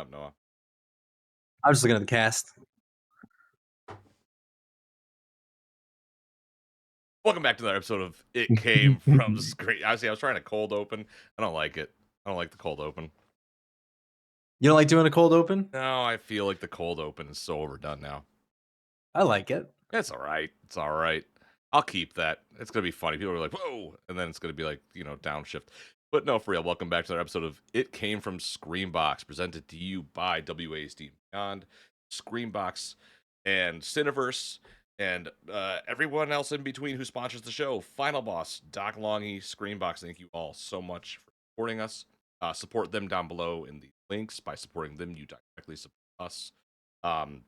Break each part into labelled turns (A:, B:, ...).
A: up, Noah?
B: I was just looking at the cast.
A: Welcome back to another episode of It Came From Screen. Honestly, I was trying to cold open. I don't like it. I don't like the cold open.
B: You don't like doing a cold open?
A: No, I feel like the cold open is so overdone now.
B: I like it.
A: It's all right. It's all right. I'll keep that. It's gonna be funny. People are like, "Whoa," and then it's gonna be like, downshift. But no, for real. Welcome back to another episode of It Came From Screambox, presented to you by WASD Beyond, Screambox, and Cineverse, and everyone else in between who sponsors the show. Final Boss, Doc Longy, Screambox. Thank you all so much for supporting us. Support them down below in the links. By supporting them, you directly support us. Um,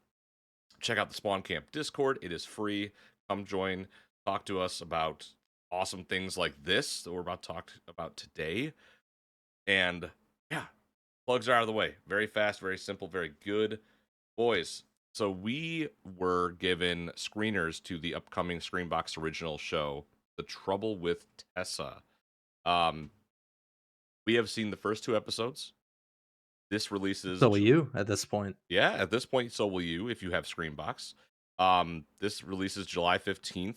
A: Check out the Spawn Camp Discord. It is free. Come join, talk to us about awesome things like this that we're about to talk about today. And yeah, plugs are out of the way. Very fast, very simple, very good. Boys, so we were given screeners to the upcoming Screambox original show, The Trouble with Tessa. Um, we have seen the first two episodes. This releases
B: So will you at this point.
A: Yeah, at this point, so will you if you have Screambox. This releases July 15th.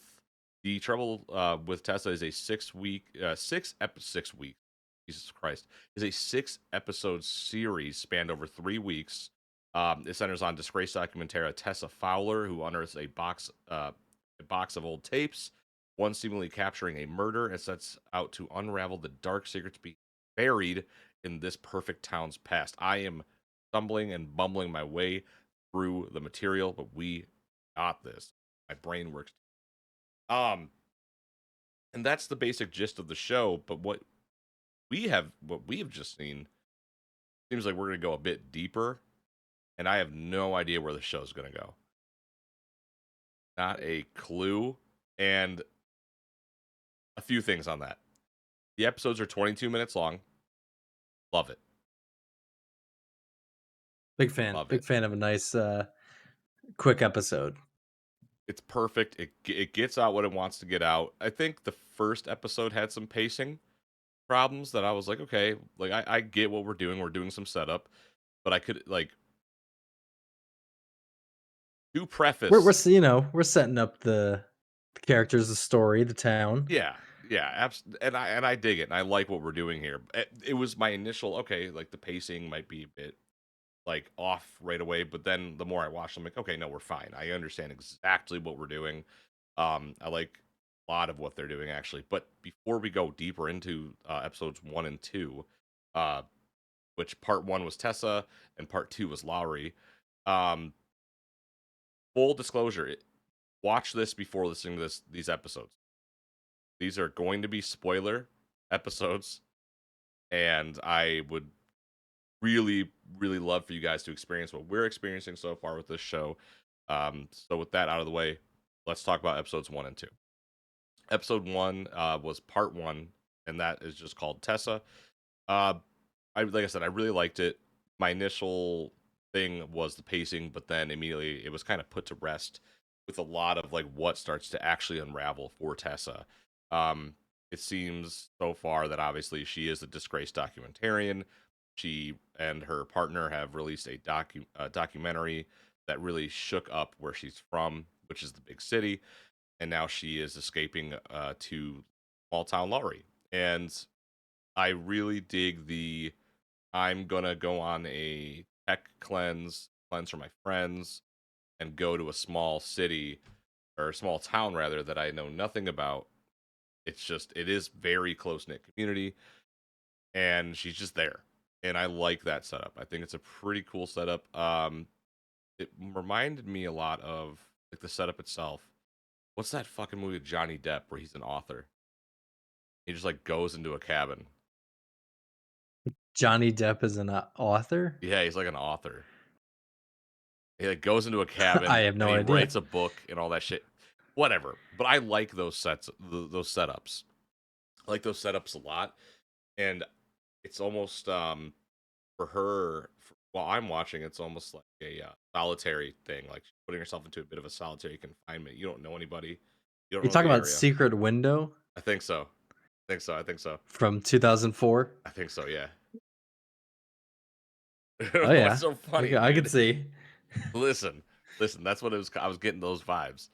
A: The Trouble with Tessa is a 6 week, 6 week, Jesus Christ, is a 6 episode series spanned over 3 weeks. It centers on disgraced documentary Tessa Fowler, who unearths a box of old tapes, one seemingly capturing a murder, and sets out to unravel the dark secrets buried in this perfect town's past. I am stumbling and bumbling my way through the material, but we got this. My brain works. Um, and that's the basic gist of the show. But what we have just seen seems like we're gonna go a bit deeper, and I have no idea where the show's gonna go. Not a clue. And a few things on that. The episodes are 22 minutes long. Love it.
B: Big fan.
A: Love
B: Big
A: it.
B: fan of a nice quick episode.
A: It's perfect. It gets out what it wants to get out. I think the first episode had some pacing problems that I was like, okay, like I get what we're doing. We're doing some setup, but I could like do
B: We're
A: preface.
B: we're setting up the characters, the story, the town.
A: Yeah, yeah, and I dig it, and I like what we're doing here. It was my initial okay, like the pacing might be a bit like off right away, but then the more I watch, I'm like, okay, no, we're fine. I understand exactly what we're doing. I like a lot of what they're doing actually. But before we go deeper into episodes 1 and 2, uh, which part one was Tessa and part two was Lowry. Um, Full disclosure, watch this before listening to these episodes. These are going to be spoiler episodes, and I would really, really love for you guys to experience what we're experiencing so far with this show. So with that out of the way, let's talk about episodes 1 and 2. Episode one was part one, and that is just called Tessa. Uh, like I said, I really liked it. My initial thing was the pacing, but then immediately it was kind of put to rest with a lot of like what starts to actually unravel for Tessa. Um, it seems so far that obviously she is a disgraced documentarian. She and her partner have released a documentary that really shook up where she's from, which is the big city, and now she is escaping to small town Laurie. And I really dig the I'm gonna go on a tech cleanse for my friends, and go to a small city or a small town rather that I know nothing about. It is very close knit community, and she's just there, and I like that setup. I think it's a pretty cool setup. It reminded me a lot of like the setup itself. What's that fucking movie with Johnny Depp where he's an author? He just like goes into a cabin.
B: Johnny Depp is an author.
A: Yeah, he's like an author. He like goes into a cabin
B: I have
A: and
B: no
A: he
B: idea.
A: writes a book and all that shit. Whatever. But I like those setups. I like those setups a lot. And it's almost for her while I'm watching, it's almost like a solitary thing. Like she's putting herself into a bit of a solitary confinement. You don't know anybody. You don't
B: You
A: know
B: talk
A: the
B: about
A: area.
B: Secret Window
A: I think so. I think so.
B: from 2004.
A: I think so. Yeah.
B: Oh,
A: What's
B: yeah.
A: so funny,
B: I could
A: dude?
B: see.
A: Listen, listen, that's what it was. I was getting those vibes.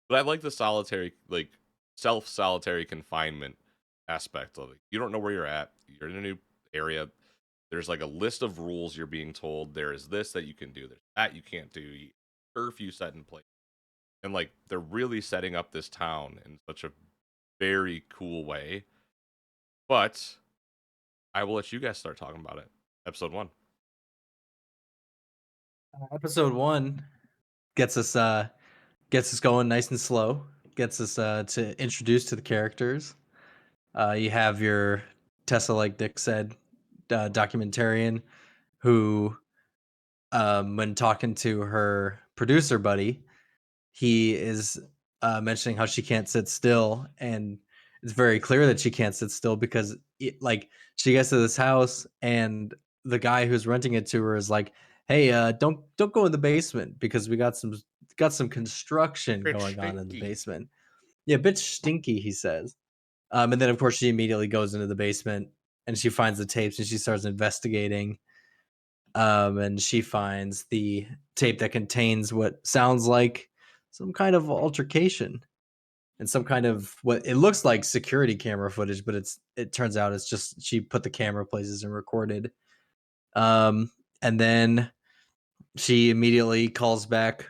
A: But I like the solitary, like self solitary confinement aspect of it. You don't know where you're at. You're in a new area. There's like a list of rules you're being told. There is this that you can do. There's that you can't do. Curfew set in place, and like they're really setting up this town in such a very cool way. But I will let you guys start talking about it. Episode one.
B: Episode 1 gets us going nice and slow. Gets us to introduce to the characters. You have your Tessa, like Dick said, documentarian who, when talking to her producer buddy, he is mentioning how she can't sit still, and it's very clear that she can't sit still because like she gets to this house and the guy who's renting it to her is like, hey, don't go in the basement because we got some construction
A: Rich
B: going on in the
A: Stinky.
B: basement. Yeah, bitch stinky, he says. And then of course she immediately goes into the basement and she finds the tapes and she starts investigating. And she finds the tape that contains what sounds like some kind of altercation and some kind of what it looks like security camera footage, but it turns out it's just she put the camera places and recorded. Um, and then she immediately calls back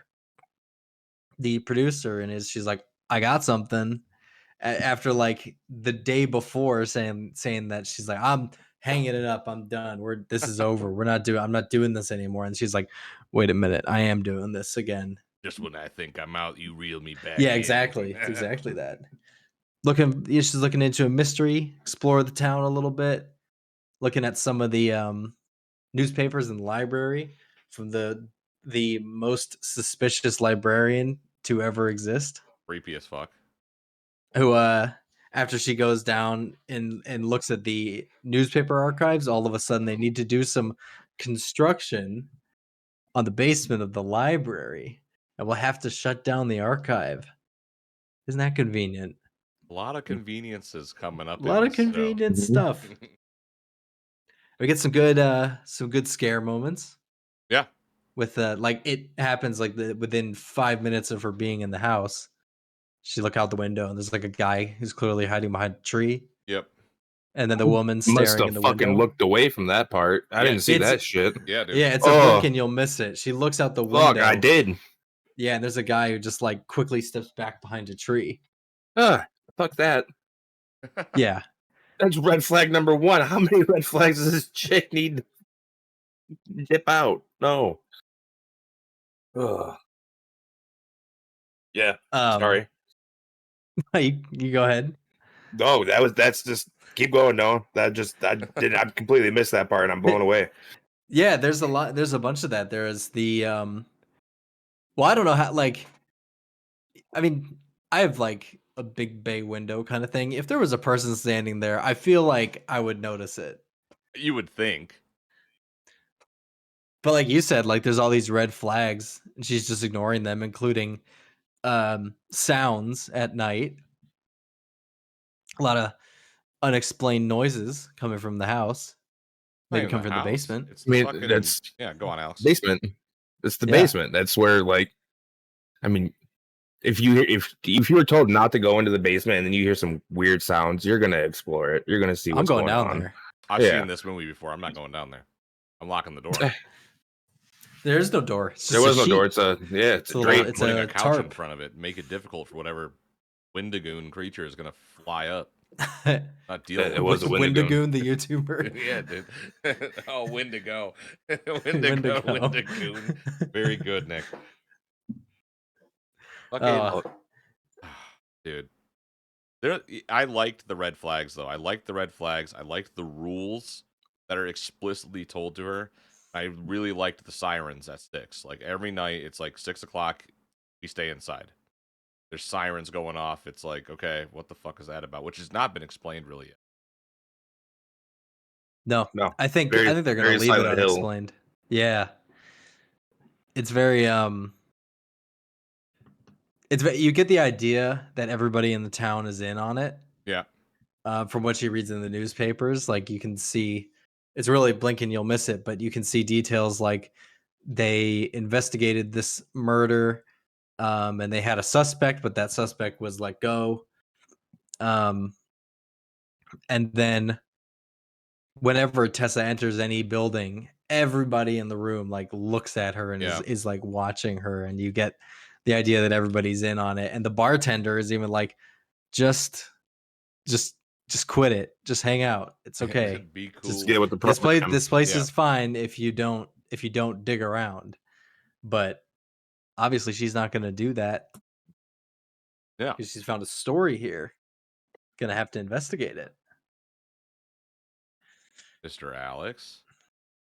B: the producer and she's like, "I got something." After like the day before saying that she's like, "I'm hanging it up, I'm done, this is over, I'm not doing this anymore," and she's like, "Wait a minute, I am doing this again."
A: Just when I think I'm out, you reel me back
B: Yeah,
A: in.
B: exactly. It's exactly that. She's looking into a mystery, explore the town a little bit, looking at some of the newspapers in the library from the most suspicious librarian to ever exist,
A: Creepy as fuck.
B: who after she goes down and looks at the newspaper archives, all of a sudden they need to do some construction on the basement of the library and we'll have to shut down the archive. Isn't that convenient?
A: A lot of conveniences coming
B: A
A: up in
B: lot of
A: this show.
B: convenient
C: Mhm.
B: stuff. We get some good scare moments
A: Yeah.
B: with like it happens like within 5 minutes of her being in the house. She look out the window and there's like a guy who's clearly hiding behind a tree,
A: Yep.
B: and then the woman
C: Must
B: staring in
C: have
B: the
C: fucking
B: window.
C: looked away from that part. I
A: Yeah.
C: didn't see
B: It's
C: that shit.
A: Yeah, dude.
B: Yeah, it's a blink
C: Oh,
B: and you'll miss it. She looks out the
C: fuck, I
B: window.
C: did.
B: Yeah, and there's a guy who just like quickly steps back behind a tree.
C: Fuck that.
B: Yeah.
C: That's red flag number one. How many red flags does this chick need to dip out? No. Ugh. Yeah,
B: Um
C: sorry.
B: you go ahead.
C: No, that's just keep going. No, I completely missed that part and I'm blown away.
B: Yeah, there's a bunch of that. There's the well, I don't know how like I mean, I have like a big bay window kind of thing. If there was a person standing there, I feel like I would notice it.
A: You would think.
B: But like you said, like there's all these red flags and she's just ignoring them, including sounds at night. A lot of unexplained noises coming from the house.
A: Not
B: Maybe
A: even
B: come
A: the
B: from the
A: house.
B: basement.
A: It's
C: I
A: the
C: mean,
A: fucking.
C: that's
A: Yeah, go on, Alex.
C: basement. It's the
B: Yeah.
C: basement. That's where, like, I mean, if you were told not to go into the basement and then you hear some weird sounds, you're gonna explore it. You're gonna see
B: I'm
C: what's
B: going
C: going
B: down
C: on.
B: there.
A: I've
C: Yeah.
A: seen this movie before. I'm not going down there. I'm locking the door.
B: There is no door. It's
C: There
B: just a
C: was no door.
B: sheet.
C: It's it's
B: It's
C: a
B: a little
C: drape.
B: it's
A: Putting a
B: a
A: couch in
B: tarp.
A: front of it, make it difficult for whatever Wendigoon creature is gonna fly up. Not deal
C: It
A: with
C: was
A: it.
C: a Wendigoon.
B: Wendigoon, the YouTuber.
A: Yeah, dude. Oh, Wendigo. Wendigo,
B: Wendigo.
A: Wendigoon. Very good, Nick. Fucking
B: uh,
A: dude. I liked the red flags though. I liked the red flags. I liked the rules that are explicitly told to her. I really liked the sirens at six. Like every night, it's like 6 o'clock. We stay inside. There's sirens going off. It's like, okay, what the fuck is that about? Which has not been explained really yet.
B: no,
C: No,
B: I think they're gonna
C: very
B: leave it
C: Silent Hill.
B: unexplained. Yeah, it's very you get the idea that everybody in the town is in on it.
A: Yeah.
B: From what she reads in the newspapers, like you can see it's really blink and you'll miss it, but you can see details like they investigated this murder, and they had a suspect, but that suspect was let go. Um, and then whenever Tessa enters any building, everybody in the room like looks at her and
A: Yeah.
B: is like watching her, and you get the idea that everybody's in on it. And the bartender is even like, just just just quit it. Just hang out. It's okay.
A: Be
C: Just
A: cool.
C: get with the program.
B: This place
A: Yeah.
B: is fine if you don't dig around. But obviously she's not going to do that
A: Yeah.
B: because she's found a story here. Going to have to investigate it.
A: Mr. Alex.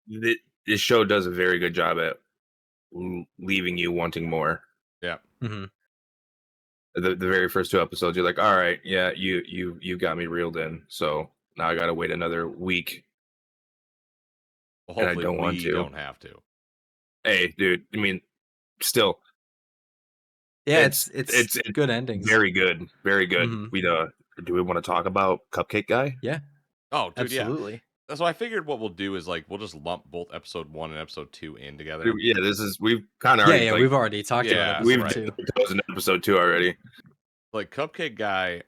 C: This show does a very good job at leaving you wanting more.
A: Yeah.
B: Mm-hmm.
C: The very first 2 episodes, you're like, all right, yeah, you got me reeled in. So now I gotta wait another week.
A: Well,
C: And I
A: hopefully
C: don't want
A: we
C: to.
A: don't have to.
C: Hey, dude, I mean, still,
B: Yeah,
C: it's
B: good endings.
C: very good, very good.
B: Mhm.
C: Do we want to talk about Cupcake Guy?
B: Yeah,
A: Oh, dude,
B: absolutely.
A: yeah. So I figured what we'll do is like we'll just lump both episode 1 and episode 2 in together.
C: Yeah, we've kind of already
B: We've already talked about
A: Yeah,
B: episode
C: we've
A: right.
B: 2.
C: dipped our toes in episode 2 already.
A: Like Cupcake Guy.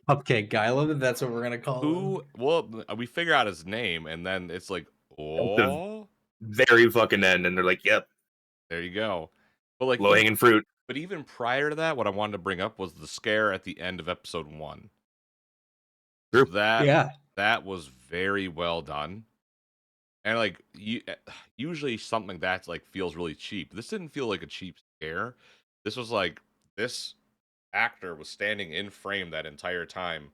B: Cupcake Guy. I love that that's what we're going to call him.
A: Well, we figure out his name, and then it's like, oh,
C: Very fucking end, and they're like, yep,
A: there you go. But like
C: low hanging fruit.
A: But even prior to that, what I wanted to bring up was the scare at the end of episode 1.
C: True.
A: That was very well done. And like usually something that's like feels really cheap. This didn't feel like a cheap scare. This was like this actor was standing in frame that entire time,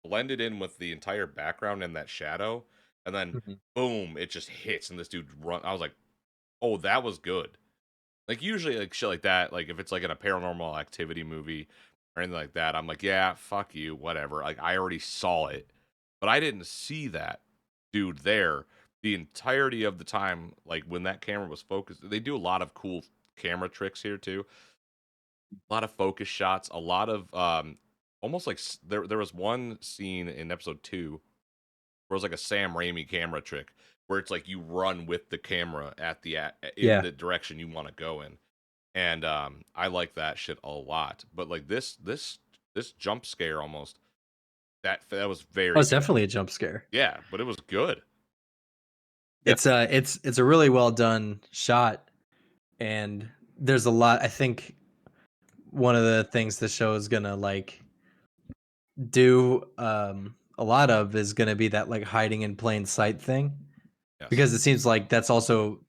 A: blended in with the entire background and that shadow, and then boom, it just hits and this dude run. I was like, oh, that was good. Like usually like shit like that, like if it's like in a paranormal activity movie or anything like that, I'm like, yeah, fuck you, whatever. Like I already saw it. But I didn't see that dude there the entirety of the time, like when that camera was focused. They do a lot of cool camera tricks here too. A lot of focus shots, a lot of almost like there was one scene in episode 2 where it was like a Sam Raimi camera trick where it's like you run with the camera at in the direction you want to go in. And I like that shit a lot. But like this jump scare almost that was very
B: Oh, it's
A: good.
B: definitely a jump scare.
A: Yeah, but it was good.
B: It's a really well done shot, and there's a lot. I think one of the things the show is gonna like do a lot of is gonna be that like hiding in plain sight thing,
A: Yes.
B: because it seems like that's also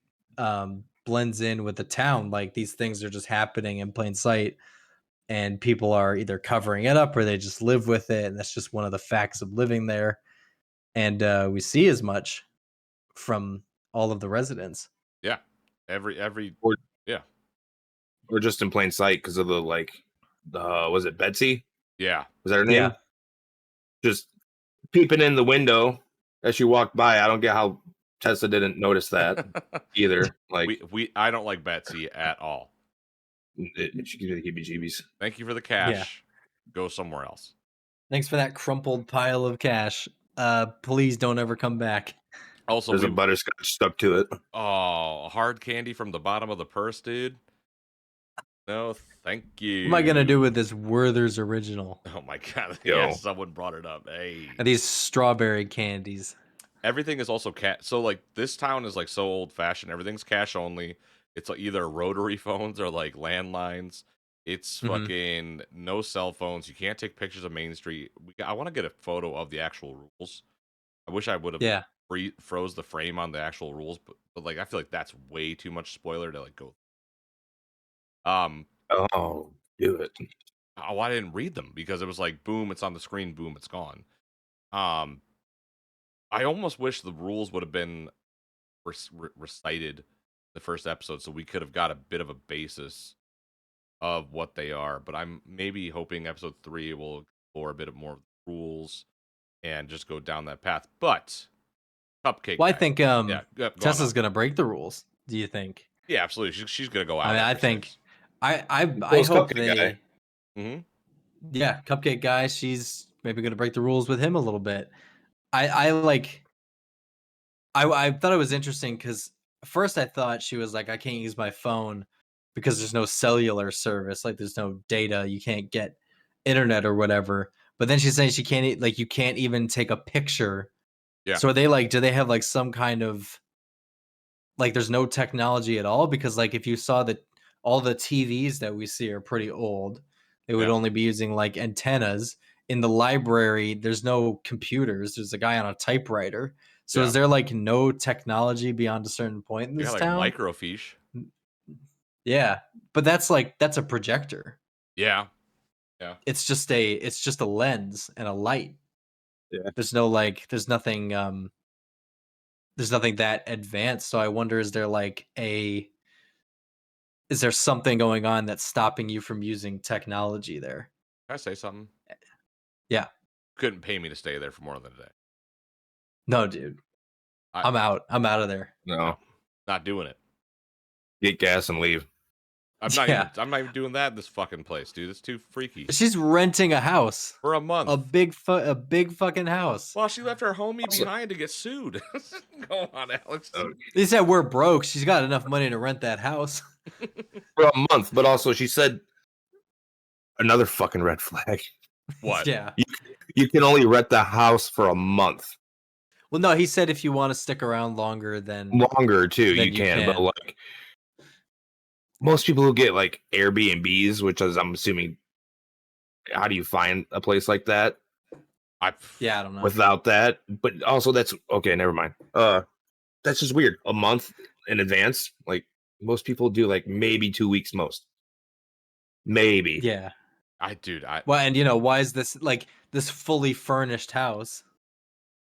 B: blends in with the town. Like these things are just happening in plain sight, and people are either covering it up or they just live with it, and that's just one of the facts of living there. And we see as much from all of the residents.
A: Yeah. Every
C: Or,
A: yeah.
C: or just in plain sight because of the was it Betsy?
A: Yeah.
C: Was that her name?
B: Yeah.
C: Just peeping in the window as she walked by. I don't get how Tessa didn't notice that either. Like
A: I don't like Betsy at all.
C: She gives me the heebie-jeebies.
A: Thank you for the cash. Go somewhere else.
B: Thanks for that crumpled pile of cash. Please don't ever come back.
A: Also,
C: there's a butterscotch stuck to it.
A: Oh, hard candy from the bottom of the purse, dude. No, thank you.
B: What am I gonna do with this Werther's original?
A: Oh my god!
C: Yo.
A: Yeah, someone brought it up. Hey,
B: And these strawberry candies.
A: Everything is also cash. So like this town is like so old fashioned. Everything's cash only. It's like either rotary phones or like landlines. It's fucking no cell phones. You can't take pictures of Main Street. I want to get a photo of the actual rules. I wish I would have froze the frame on the actual rules, but like I feel like that's way too much spoiler to like go.
C: Oh, do it.
A: Oh, I didn't read them because it was like boom, it's on the screen, boom, it's gone. I almost wish the rules would have been recited the first episode so we could have got a bit of a basis of what they are, but I'm maybe hoping episode 3 will explore a bit more of the rules and just go down that path. But Cupcake
B: Well, I
A: Guy.
B: think
A: Go
B: Tessa's gonna break the rules. Do you think?
A: Yeah, absolutely. She's gonna go out.
B: I mean, I think
A: 6.
B: I hope
C: Cupcake Guy.
B: Yeah, Cupcake Guy. She's maybe gonna break the rules with him a little bit. I like I thought it was interesting because first I thought she was like, I can't use my phone because there's no cellular service, like there's no data, you can't get internet or whatever. But then she's saying she can't like you can't even take a picture.
A: Yeah.
B: So are they like, do they have like some kind of like there's no technology at all? Because like if you saw that all the TVs that we see are pretty old, they would
A: Yeah.
B: only be using like antennas. In the library, there's no computers. There's a guy on a typewriter. So
A: Yeah.
B: is there like no technology beyond a certain point in
A: You got
B: this
A: like
B: town?
A: microfiche.
B: Yeah. But that's a projector.
A: Yeah. Yeah.
B: It's just a lens and a light.
C: Yeah.
B: There's nothing that advanced. So I wonder, is there something going on that's stopping you from using technology there?
A: Can I say something?
B: Yeah.
A: Couldn't pay me to stay there for more than a day.
B: No, dude.
A: I
B: I'm out. I'm out of there.
C: No,
A: not doing it.
C: get gas and leave.
A: I'm
B: Yeah.
A: not even doing that in this fucking place, dude. It's too freaky.
B: She's renting a house.
A: For a month.
B: A big fucking house.
A: Well, she left her homie
C: Also-
A: behind to get sued. Go on, Alex.
C: Oh.
B: They said we're broke. She's got enough money to rent that house.
C: For a month, but also she said another fucking red flag.
A: What?
B: Yeah.
C: You can only rent the house for a month.
B: Well, no, he said if you want to stick around longer than
C: Longer too,
B: Then
C: you
B: you
C: can, but
B: can.
C: like most people who get like Airbnbs, which is I'm assuming, how do you find a place like that
B: yeah, I don't know.
C: without that? But also that's okay, never mind. That's just weird. A month in advance, like most people do, like maybe 2 weeks most. Maybe.
B: Yeah.
A: Dude,
B: Well, and why is this like this fully furnished house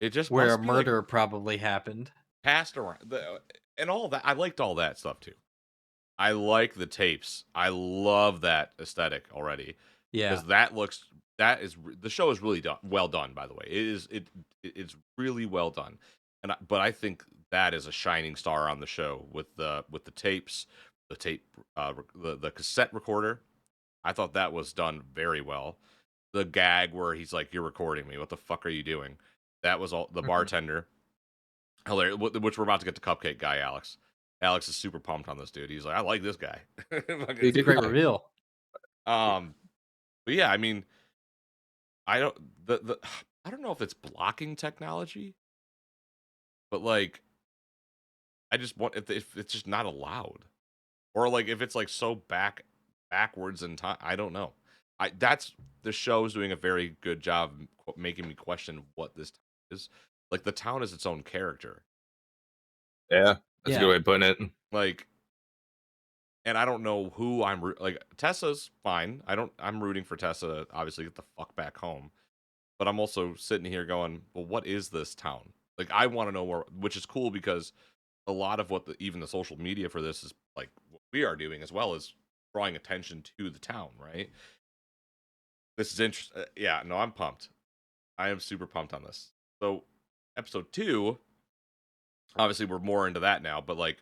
A: it just
B: where a
A: must be, like,
B: murder probably happened?
A: passed around and all that. I liked all that stuff too. I like the tapes. I love that aesthetic already.
B: Yeah.
A: Because the show is really well done, by the way. It's really well done. But I think that is a shining star on the show with the tapes, the cassette recorder. I thought that was done very well. The gag where he's like, "You're recording me. What the fuck are you doing?" That was all. The bartender, hilarious. Which we're about to get to Cupcake Guy, Alex. Alex is super pumped on this dude. He's like, "I like this guy."
B: It's a great reveal.
A: But yeah, I mean, I don't I don't know if it's blocking technology, but like, I just want if it's just not allowed, or like if it's like so backwards in time. I don't know. The show's doing a very good job making me question what this town is. Like the town is its own character.
C: Yeah, that's a good way of putting it.
A: Like, and I don't know who like. Tessa's fine. I'm rooting for Tessa. Obviously, get the fuck back home. But I'm also sitting here going, well, what is this town? Like, I want to know more, which is cool because a lot of what even the social media for this is like what we are doing as well as drawing attention to the town, right? This is interesting. Yeah, no, I'm pumped. I am super pumped on this. So, episode 2, obviously, we're more into that now, but like,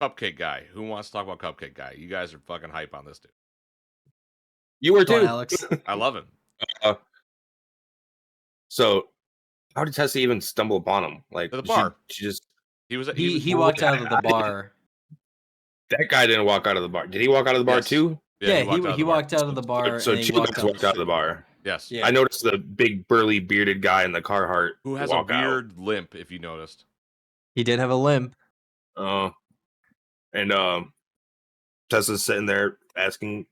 A: Cupcake Guy. Who wants to talk about Cupcake Guy? You guys are fucking hype on this dude.
C: You were
B: Go on,
C: too,
B: Alex.
A: I love him.
C: So, how did Tessa even stumble upon him? Like
A: To the bar.
C: She just
B: He walked out of the bar.
C: that guy didn't walk out of the bar. Did he walk out of the bar
A: Yes.
C: too?
B: Yeah, he walked out of the bar.
C: So
B: and he
C: two guys walked out of the bar.
A: Yes.
B: Yeah.
C: I noticed the big burly bearded guy in the Carhartt
A: Who has a
C: walk out.
A: weird limp, if you noticed.
B: He did have a limp.
C: And Tessa's sitting there asking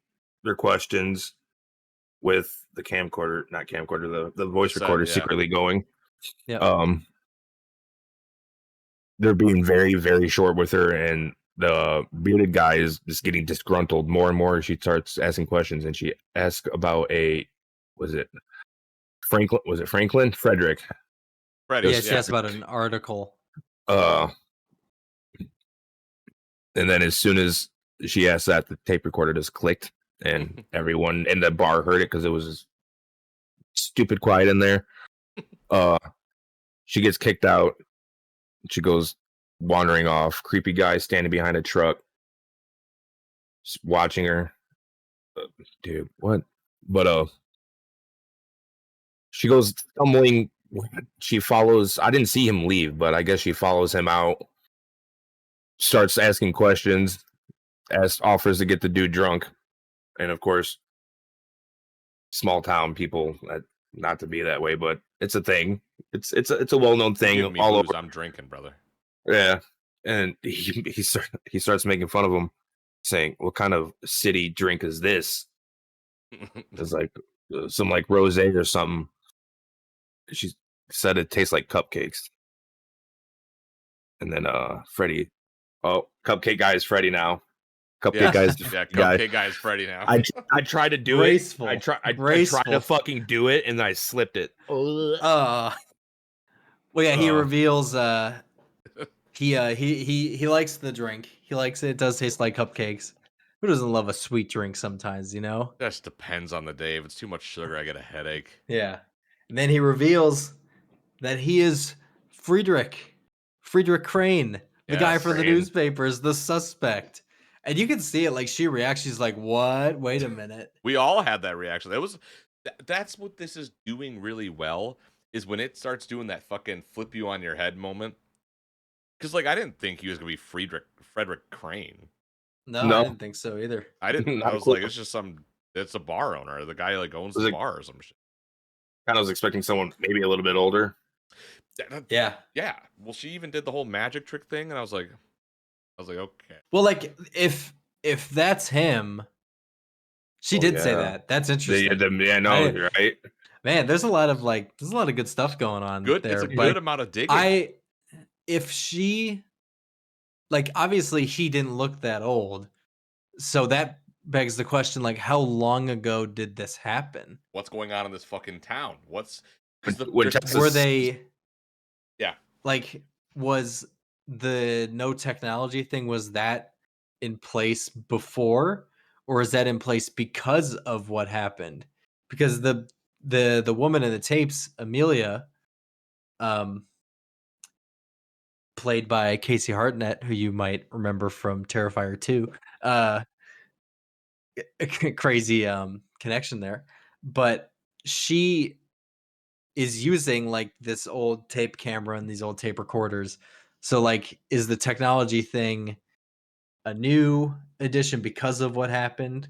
C: their questions with the the voice recorder secretly going.
B: Yeah.
C: They're being very, very short with her, and the bearded guy is just getting disgruntled more and more. She starts asking questions, and she asks about Frederick?
A: Freddy.
B: Yeah, she asked about an article.
C: And then as soon as she asked that, the tape recorder just clicked, and everyone in the bar heard it because it was stupid quiet in there. She gets kicked out. She goes wandering off. Creepy guy standing behind a truck, just watching her. Dude, what? But she goes stumbling she follows. I didn't see him leave, but I guess she follows him out. Starts asking questions. Offers to get the dude drunk, and of course, small town people. Not to be that way, but it's a thing. It's a well known
A: You're
C: thing
A: giving me
C: all
A: booze.
C: over.
A: I'm drinking, brother.
C: Yeah, and he starts making fun of him, saying, "What kind of city drink is this?" It's like some like rosé or something. She said it tastes like cupcakes. And then Freddie, oh, cupcake guy is Freddie now. Cupcake guy is the
A: Yeah,
C: guy.
A: cupcake guy is Freddy now.
C: I tried to do
B: Graceful.
C: it. I tried
B: Graceful.
C: to fucking do it, and I slipped it.
B: Well, yeah, he reveals he likes the drink. He likes it. It does taste like cupcakes. Who doesn't love a sweet drink sometimes, you know?
A: Just depends on the day. If it's too much sugar, I get a headache.
B: Yeah. And then he reveals that he is Friedrich Crane, the guy from the
C: Crane.
B: newspapers, the suspect. And you can see it, like she reacts. She's like, "What? Wait a minute."
A: We all had that reaction. That's what this is doing really well, is when it starts doing that fucking flip you on your head moment. Because like I didn't think he was gonna be Frederick Crane.
B: No, I didn't think so either.
A: I didn't.
C: Not
A: I was
C: cool.
A: like, it's a bar owner. The guy like owns
C: Was
A: the
C: it-
A: bar or some shit.
C: Kind of was expecting someone maybe a little bit older.
B: Yeah.
A: Yeah. Well, she even did the whole magic trick thing, and I was like, okay.
B: Well, like if that's him, she did say that. That's interesting.
C: Yeah, no, you're right.
B: Man, there's a lot of good stuff going on
A: Good.
B: there.
A: It's a good amount of digging.
B: If she, like, obviously he didn't look that old, so that begs the question, like, how long ago did this happen?
A: What's going on in this fucking town?
B: Were they?
A: Yeah.
B: Like, was the no technology thing, was that in place before, or is that in place because of what happened? Because the woman in the tapes, Amelia, played by Casey Hartnett, who you might remember from Terrifier 2, crazy connection there, but she is using like this old tape camera and these old tape recorders. So like, is the technology thing a new addition because of what happened,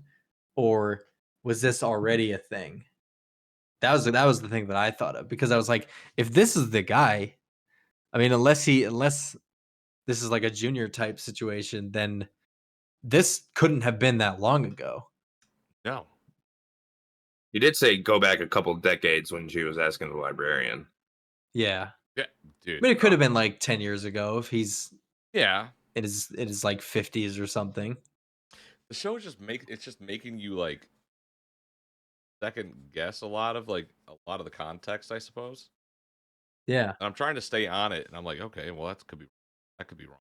B: or was this already a thing? That was the thing that I thought of, because I was like, if this is the guy, I mean, unless this is like a junior type situation, then this couldn't have been that long ago.
A: No.
C: You did say go back a couple decades when she was asking the librarian.
B: Yeah.
A: Yeah, dude.
B: I mean, it could have been like 10 years ago if he's
A: Yeah.
B: it is like 50s or something.
A: The show is just making you like second guess a lot of the context, I suppose.
B: Yeah.
A: And I'm trying to stay on it, and I'm like, okay, well that could be wrong.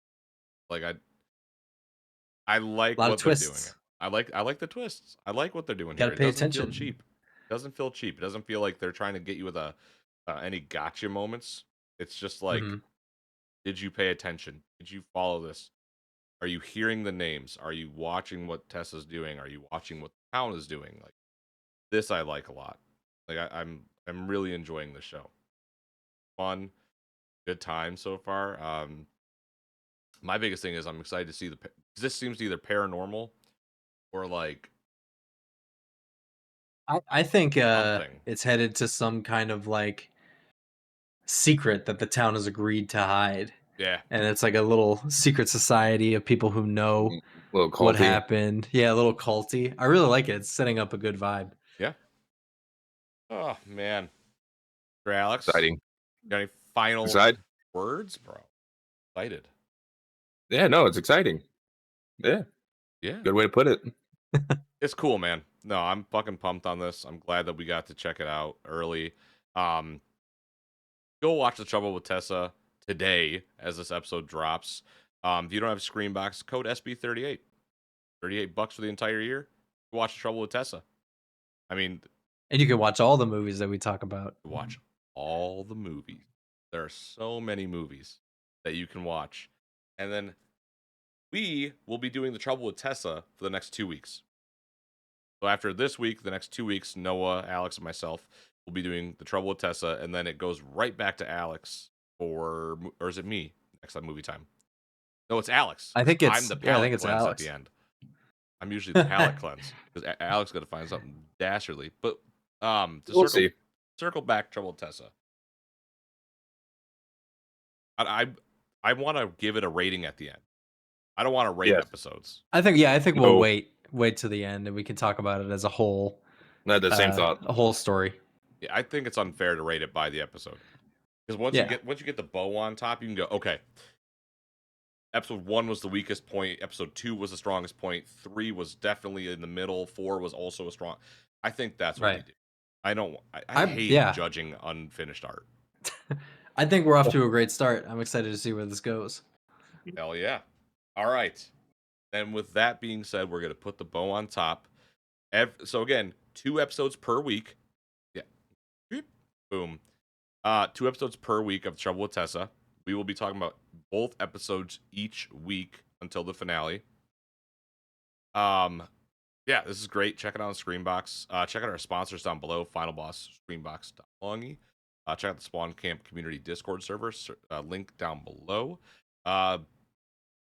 A: Like I like
B: A lot
A: what
B: of
A: they're
B: twists.
A: doing. I like the twists. I like what they're doing
B: Gotta
A: here.
B: pay
A: It doesn't
B: attention.
A: feel cheap. It doesn't feel cheap. It doesn't feel like they're trying to get you with any gotcha moments. It's just like,
B: Mhm.
A: did you pay attention? Did you follow this? Are you hearing the names? Are you watching what Tessa's doing? Are you watching what the town is doing? Like this, I like a lot. Like I'm really enjoying the show. Fun, good time so far. My biggest thing is I'm excited to see this seems either paranormal or like
B: I think
A: something.
B: it's headed to some kind of like secret that the town has agreed to hide.
A: Yeah.
B: And it's like a little secret society of people who know
C: A little
B: what
C: culty.
B: happened. Yeah, a little culty. I really like it. It's setting up a good vibe.
A: Yeah. Oh man. For Alex,
C: Exciting.
A: got any final
C: Excited?
A: words, bro? Excited.
C: Yeah, no, it's exciting. Yeah.
A: Yeah.
C: Good way to put it.
A: It's cool, man. No, I'm fucking pumped on this. I'm glad that we got to check it out early. Go watch The Trouble with Tessa today as this episode drops. If you don't have Screambox, code SB38. $38 for the entire year. Watch The Trouble with Tessa. I mean,
B: And you can watch all the movies that we talk about.
A: watch all the movies. There are so many movies that you can watch. And then we will be doing The Trouble with Tessa for the next 2 weeks. So after this week, the next 2 weeks, Noah, Alex, and myself we'll be doing The Trouble with Tessa, and then it goes right back to Alex or is it me next on movie time? No, it's Alex.
B: I think
A: I'm
B: it's
A: the
B: yeah, I
A: palate
B: think it's
A: cleanse at the
B: Alex.
A: end. I'm usually the palate cleanse because Alex got to find something dastardly. But to
C: We'll see.
A: circle back, Trouble with Tessa. I want to give it a rating at the end. I don't want to rate
C: Yes.
A: episodes.
B: I think we'll
C: No.
B: wait to the end and we can talk about it as a whole.
C: I had the same thought.
B: A whole story.
A: Yeah, I think it's unfair to rate it by the episode because once you get the bow on top, you can go, okay. Episode 1 was the weakest point. Episode 2 was the strongest point. 3 was definitely in the middle. 4 was also a strong. I think that's what we do. I don't. I hate judging unfinished art.
B: I think we're off to a great start. I'm excited to see where this goes.
A: Hell yeah! All right. And with that being said, we're gonna put the bow on top. So again, 2 episodes per week. Yeah. Beep. Boom. 2 episodes per week of Trouble with Tessa. We will be talking about both episodes each week until the finale. Yeah, this is great. Check it out on Screambox. Check out our sponsors down below. Final Boss, Screambox.longy. Check out the Spawn Camp Community Discord server. Link down below.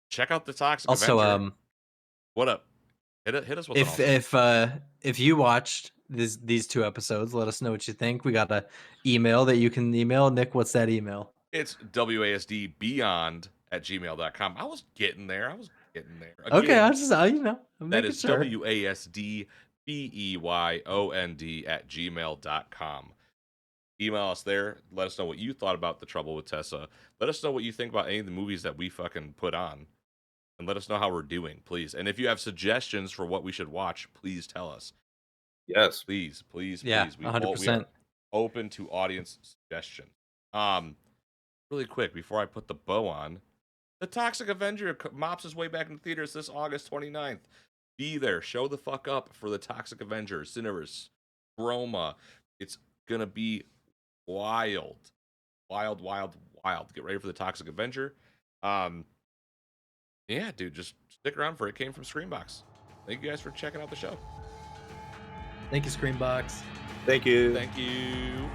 A: Check out the Toxic
B: Also,
A: Avenger. What up? Hit us with
B: if you watched these 2 episodes, let us know what you think. We got an email that you can email. Nick, what's that email?
A: It's wasdbeyond@gmail.com. I was getting there. Again,
B: okay, I'm
A: that is
B: sure.
A: wasdbeyond@gmail.com. Email us there. Let us know what you thought about The Trouble with Tessa. Let us know what you think about any of the movies that we fucking put on. And let us know how we're doing, please. And if you have suggestions for what we should watch, please tell us.
C: Yes.
A: Please.
B: Yeah,
A: please.
B: 100%.
A: We are open to audience suggestions. Really quick, before I put the bow on, the Toxic Avenger mops his way back into theaters this August 29th. Be there. Show the fuck up for the Toxic Avenger, Cineverse, Chroma. It's going to be wild. Wild. Get ready for the Toxic Avenger. Yeah, dude, just stick around for it. It came from Screambox. Thank you guys for checking out the show.
B: Thank you, Screambox.
C: Thank you.
A: Thank you.